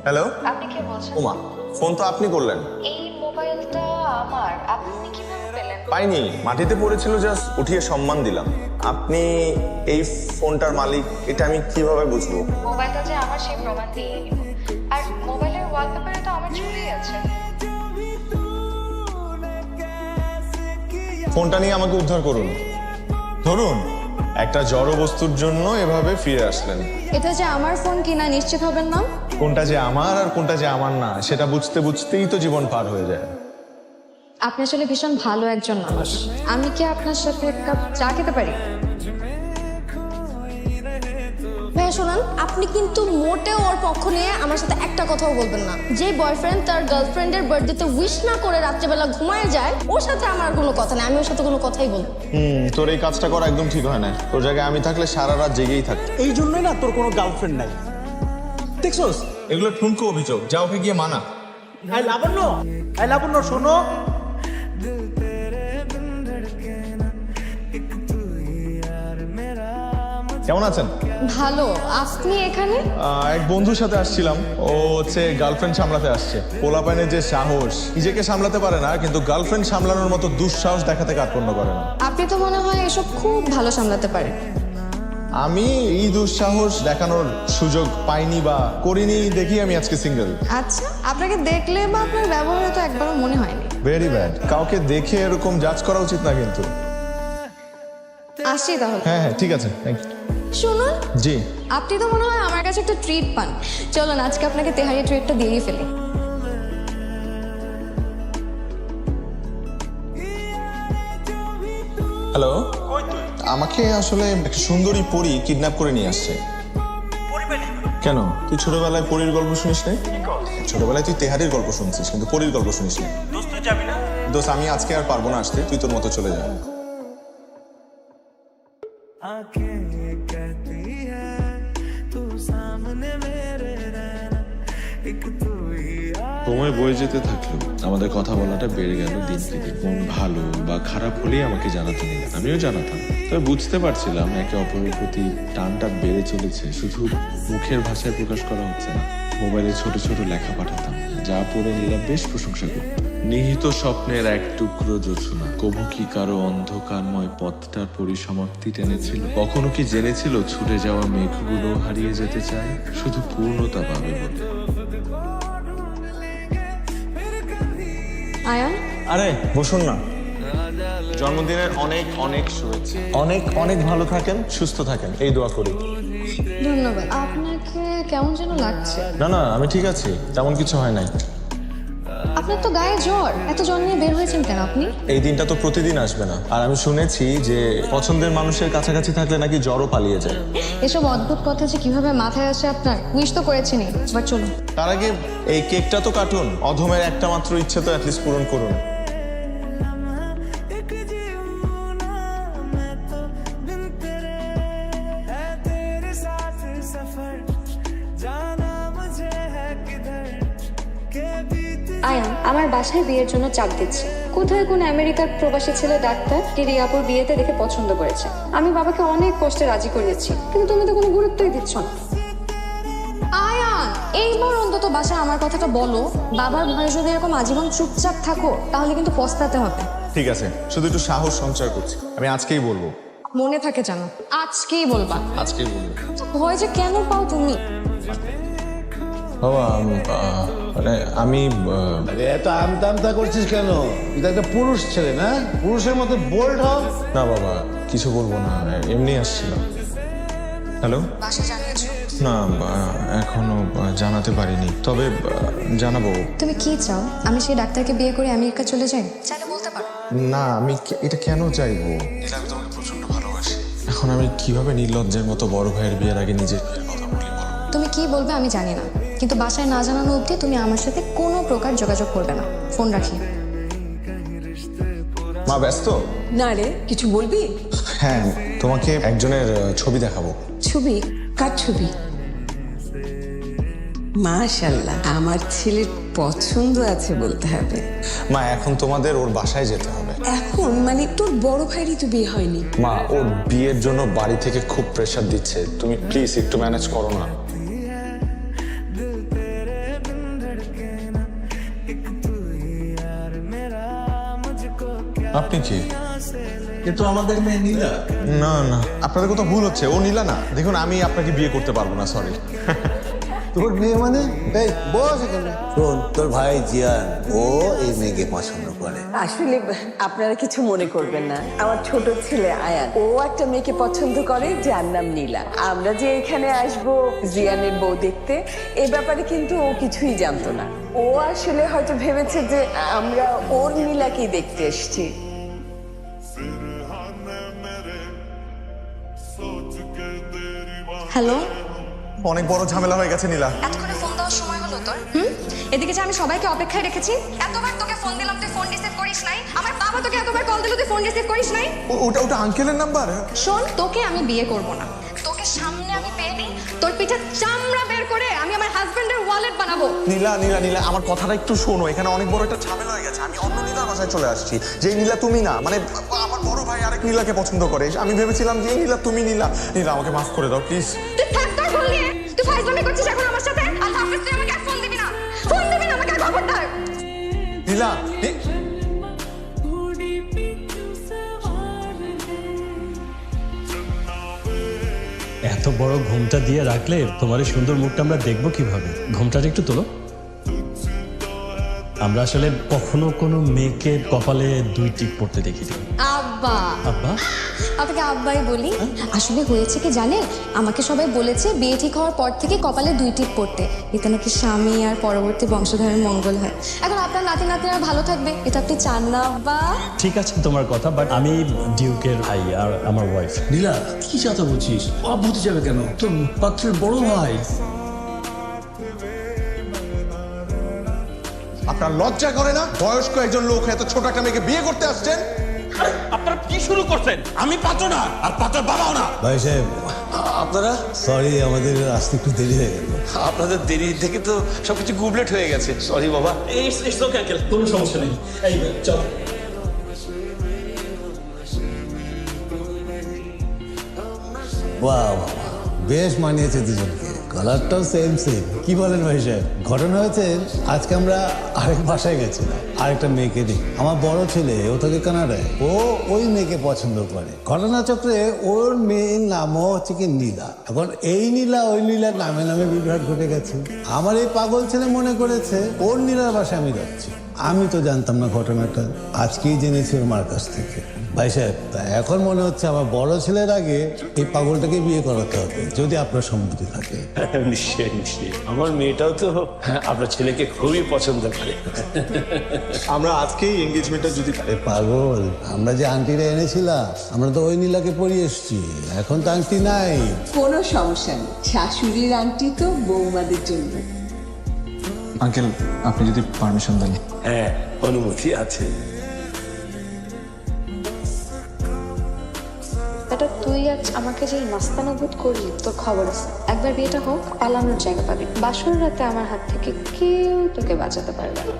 Hello. আপনি কে বলছেন? ওমা, ফোন তো আপনি করলেন। এই মোবাইলটা আমার, আপনি কিভাবে পেলেন? পাইনি, মাটিতে পড়েছিল, জাস্ট উঠিয়ে সম্মান দিলাম। আপনি এই ফোনটার মালিক এটা আমি কিভাবে বুঝবো? মোবাইলটা যে আমার সেই প্রমাণ দিয়ে নিব। আর মোবাইলের ওয়ালপেপারে তো আমার ছবি আছে। ফোনটা নিয়ে আমাকে উদ্ধার করুন। ধরুন, একটা জড় বস্তুর জন্য এভাবে ফিরে আসলেন। এটা যে আমার ফোন কিনা নিশ্চিত হবেন না? কোনটা যে আমার আর কোনটা যে আমার না সেটা বুঝতে বুঝতেই তো জীবন পার হয়ে যায়। আপনি আসলে ভীষণ ভালো একজন মানুষ। আমি কি আপনার সাথে এক কাপ চা খেতে পারি? ভাইয়া শোনান, আপনি কিন্তু মোটেও ওর পক্ষ নিয়ে আমার সাথে একটা কথাও বলবেন না। যে বয়ফ্রেন্ড তার গার্লফ্রেন্ডের বার্থডেতে উইশ না করে রাত্রেবেলা ঘুমায় যায়, ওর সাথে আমার কোনো কথা নেই। আমি ওর সাথে কোনো কথাই বলবো না। তোর এই কাজটা করা একদম ঠিক হয় না। তোর জায়গায় আমি থাকলে সারা রাত জেগেই থাকতো। এই জন্যই না তোর কোনো গার্লফ্রেন্ড নাই, দেখছোস? এগুলো ঠুনকো অভিযোগ, যা ওকে গিয়ে মানা। লাবণ্য শোনো। কেমন আছেন? ভালো। আপনি এখানে? এক বন্ধুর সাথে আসছিলাম। ও হচ্ছে গার্লফ্রেন্ড সামলাতে আসছে। পোলাপাইনের যে সাহস, নিজেকে সামলাতে পারে না কিন্তু গার্লফ্রেন্ড সামলানোর মতো দুঃসাহস দেখাতে কার্পণ্য করে না। আপনি তো মনে হয় এসব খুব ভালো সামলাতে পারেন। আমি এই দুঃসাহস দেখানোর সুযোগ পাইনি বা করিনি দেখি আমি আজকে সিঙ্গেল। আচ্ছা, আপনাকে দেখলে বা আপনার ব্যবহারে তো একবারও মনে হয়নি। Very bad. কাউকে দেখে এরকম জাজ করা উচিত না কিন্তু। আসছি তাহলে। হ্যাঁ হ্যাঁ, ঠিক আছে, থ্যাংক ইউ। শুনুন, জি। আপনি তো মনে হয় আমার কাছে একটা ট্রিট পান। চলুন আজকে আপনাকে তেহারি ট্রিটটা দিয়েই ফেলি। হ্যালো। আমাকে আসলে একটা সুন্দরী পরী কিডন্যাপ করে নিয়ে আসছে। কেন, তুই ছোটবেলায় পরীর গল্প শুনিস নাই? ছোটবেলায় তুই তেহারির গল্প শুনছিস কিন্তু পরীর গল্প শুনিস না। দোস্ত, আমি আজকে আর পারবো না আসতে, তুই তোর মতো চলে যা। সময় বয়ে যেতে থাকলো, আমাদের কথা বলাটা বেড়ে গেল দিন থেকে। মন ভালো বা খারাপ হলেই আমাকে জানাতে নিল, আমিও জানাতাম। তবে বুঝতে পারছিলাম একে অপরের প্রতি টানটা বেড়ে চলেছে, শুধু মুখের ভাষায় প্রকাশ করা হচ্ছে না। মোবাইলে ছোট ছোট লেখা পাঠাতাম, যা পড়ে নিলাম বেশ প্রশংসা করত। নিহিত স্বপ্নের এক টুকরো জোছনা কবু কি কারো অন্ধকারময় পথটার পরিসমাপ্তি টেনেছিল? কখনো কি জেনেছিল ছুটে যাওয়া মেঘগুলো হারিয়ে যেতে চায় শুধু পূর্ণতা পাবে বলে? আয়ান, আরে বসুন না। জন্মদিনের অনেক অনেক শুভেচ্ছা। অনেক অনেক ভালো থাকেন, সুস্থ থাকেন, এই দোয়া করি। ধন্যবাদ। আপনাকে কেমন যেন লাগছে। না না, আমি ঠিক আছি, তেমন কিছু হয় নাই। আপনার তো গায়ে জ্বর, এত জ্বর নিয়ে বের হয়েছেন কেন আপনি? এই দিনটা তো প্রতিদিন আসবে না, আর আমি শুনেছি যে পছন্দের মানুষের কাছাকাছি থাকলে নাকি জ্বরও পালিয়ে যায়। এসব অদ্ভুত কথা যে কিভাবে মাথায় আসে আপনার। উইশ তো করেছেনই, এবার চলুন। তার আগে এই কেকটা তো কাটুন, অধমের একটা মাত্র ইচ্ছে তো অ্যাটলিস্ট পূরণ করুন। আয়ান আমার বাসায় বিয়ের জন্য চাপ দিচ্ছে। কোথায় কোন আমেরিকার প্রবাসী ছেলে ডাক্তার রিয়াপুর বিয়েতে দেখে পছন্দ করেছে। আমি বাবাকে অনেক কষ্টে রাজি করিয়েছি, কিন্তু তুমি তো কোনো গুরুত্বই দিচ্ছ না। আয়ান, এইবার অন্তত বাসায় আমার কথাটা বলো। বাবার ভয়ে যদি এরকম আজীবন চুপচাপ থাকো তাহলে কিন্তু পস্তাতে হবে। ঠিক আছে, শুধু একটু সাহস সঞ্চয় করছি, আমি আজকেই বলবো। মনে থাকে জানো, আজকেই বলবা। আজকেই বলবো। ভয় যে কেন পাও তুমি? বাবা, মানে আমি আরে এত আমতা আমতা করছিস কেন? এটা একটা পুরুষ ছেলে না, পুরুষের মতো বোল্ড হ। না বাবা, কিছু বলবো না, এমনি আসছিলাম। হ্যালো। বাসা জানিয়েছো? না, এখনো জানাতে পারিনি, তবে জানাবো। তুমি কি চাও? আমি সেই ডাক্তারকে বিয়ে করে আমেরিকা চলে যাই? চাইলে বলতে পারো। না, আমি এটা কেন চাইবো? আমি তোমাকে প্রচন্ড ভালোবাসি। এখন আমি কিভাবে নির্লজ্জের মতো বড় ভাইয়ের বিয়ের আগে নিজের বিয়ের কথা বলি বলো? তুমি কি বলবে আমি জানি না, কিন্তু বাসায় না জানানো অবধি তুমি আমার সাথে কোনো প্রকার যোগাযোগ করবে না। ফোন রাখি। মা ব্যস্ত? না রে, কিছু বলবি? হ্যাঁ, তোমাকে একজনের ছবি দেখাবো। ছবি? কার ছবি? মাশাআল্লাহ, আমার ছেলের পছন্দ আছে বলতে হবে। মা, এখন তোমাদের ওর বাসায় যেতে হবে। এখন মানে তোর বড় ভাইরই তো বিয়ে হয়নি। মা, ওর বিয়ের জন্য বাড়ি থেকে খুব প্রেসার দিচ্ছে, তুমি প্লিজ একটু ম্যানেজ করো না। আপনি কি? এ তো আমাদের মেয়ে নীলা। না না, আপনাদের কোথাও ভুল হচ্ছে। ও নীলা না। দেখুন, আমি আপনাকে বিয়ে করতে পারবো না, সরি। তোর মেয়ে মানে? এই বস এখানে। শোন, তোর ভাই জিয়ান ও এই মেয়েকে পছন্দ করে। আসলে আপনারা কিছু মনে করবেন না, আমার ছোট ছেলে আয়ান ও একটা মেয়েকে পছন্দ করে যার নাম নীলা। আমরা যে এখানে আসবো জিয়ানের বউ দেখতে, এ ব্যাপারে কিন্তু ও কিছুই জানতো না। ও আসলে হয়তো ভেবেছে যে আমরা ওর নীলাকেই দেখতে এসেছি। হ্যালো, অনেক বড় ঝামেলা হয়ে গেছে নীলা। এতক্ষণে ফোন দেওয়ার সময় হলো তোর? এদিকে যে আমি সবাইকে অপেক্ষায় রেখেছি, এতবার তোকে ফোন দিলাম তুই ফোন রিসিভ করিস নাই, আমার বাবা তোকে এতবার কল দিল তুই ফোন রিসিভ করিস নাই। ওটা আঙ্কেলের নাম্বার? শোন, তোকে আমি বিয়ে করব না। তোকে সামনে আমি পেয়ে দিই, তোর পিঠে চামড়া বের করে আমি আমার হাজবেন্ডের ওয়ালেট বানাবো। নীলা নীলা নীলা, আমার কথাটা একটু শোনো। এখানে অনেক বড় একটা ঝামেলা হয়ে গেছে। আমি অন্য নীলার বাসায় চলে আসছি। যে নীলা তুমি না, মানে আমার বড় ভাই আরেক নীলাকে পছন্দ করে। আমি ভেবেছিলাম যে নীলা তুমি নীলা। নীলা, আমাকে মাফ করে দাও প্লিজ। তুই থাক তোর ভুল নিয়ে, তুই ফাইজলামি করছিস এখন আমার সাথে। আল্লাহ হাফেজ, তুই আমাকে আর ফোন দিবি না, ফোন দিবি না আমাকে, খবরদার। নীলা, এত বড় ঘুমটা দিয়ে রাখলে তোমার এই সুন্দর মুখটা আমরা দেখবো কিভাবে? ঘুমটাটা একটু তোলো। আমরা আসলে কখনো কোনো মেয়েকে কপালে 2 টিপ পড়তে দেখিনি। আব্বা। আব্বা? আপনাকে আব্বাই বলি। আসলে হয়েছে কি জানেন, আমাকে সবাই বলেছে বিয়ে ঠিক হওয়ার পর থেকে কপালে 2 টিপ পড়তে, এতে নাকি স্বামী আর পরবর্তী বংশধরের মঙ্গল হয়। এখন আপনার নাতি নাতিরা ভালো থাকবে, এটা আপনি চান না আব্বা? ঠিক আছে তোমার কথা, বাট আমি ডিউকের ভাই আর আমার ওয়াইফ। নীলা, কি চাতা বলছিস? অব হতে যাবে কেন? তোর পাত্রের বড় ভাই। আপনার লজ্জা করে না? বয়স্ক একজন লোক এত ছোট একটা মেয়েকে বিয়ে করতে আসছেন। আপনারা কি শুরু করছেন? আমি পাত্র না, আর পাত্রের বাবাও না। ভাই সাহেব, আপনারা? সরি, আমাদের আসতে একটু দেরি হয়ে গেল। আপনাদের দেরি থেকে তো সবকিছু গুবলেট হয়ে গেছে। সরি বাবা। কোনো সমস্যা নেই, এই চল। বাহ বাহ, বেশ মানিয়েছে দুজনকে। কালারটাও সেম সেম। কি বলেন ভাই সাহেব? ঘটনা হয়েছে, আজকে আমরা আরেক বাসায় গেছিলাম, আরেকটা মেয়েকে দেখি। আমার বড় ছেলে, ও থাকে কানাডায়, ও ওই মেয়েকে পছন্দ করে। ঘটনাচক্রে ওর মেয়ের নামও হচ্ছে কি নীলা। এখন এই নীলা ওই নীলার নামে নামে বিভ্রাট ঘটে গেছে। আমার এই পাগল ছেলে মনে করেছে ওর নীলার বাসায় আমি যাচ্ছি। আমি তো জানতাম না ঘটনাটা, আজকেই জেনেছি ওর মার কাছ থেকে। ভাই সাহেব, তা এখন মনে হচ্ছে আমার বড় ছেলের আগে এই পাগলটাকে বিয়ে করাতে হবে, যদি আপনার সম্মতি থাকে। নিশ্চয়ই নিশ্চয়ই, আমার মেয়েটাও তো আপনার ছেলেকে খুবই পছন্দ করে। আমরা আজকেই এনগেজমেন্টটা যদি এ পাগল, আমরা যে আন্টিরা এনেছিলাম, আমরা তো ওই নীলাকে পরিয়ে এসছি। এখন তো আন্টি নাই। কোনো সমস্যা নেই, শাশুড়ির আন্টি তো বৌমাদের জন্য। আঙ্কেল, আপনি যদি পারমিশন দেন। হ্যাঁ, অনুমতি আছে। এটা তুই আজ আমাকে যে মাস্তানা বোধ করলি, তোর খবর আছে। একবার বিয়েটা হোক, পালানোর জায়গা পাবি। বাসর রাতে আমার হাত থেকে কেউ তোকে বাঁচাতে পারবে না।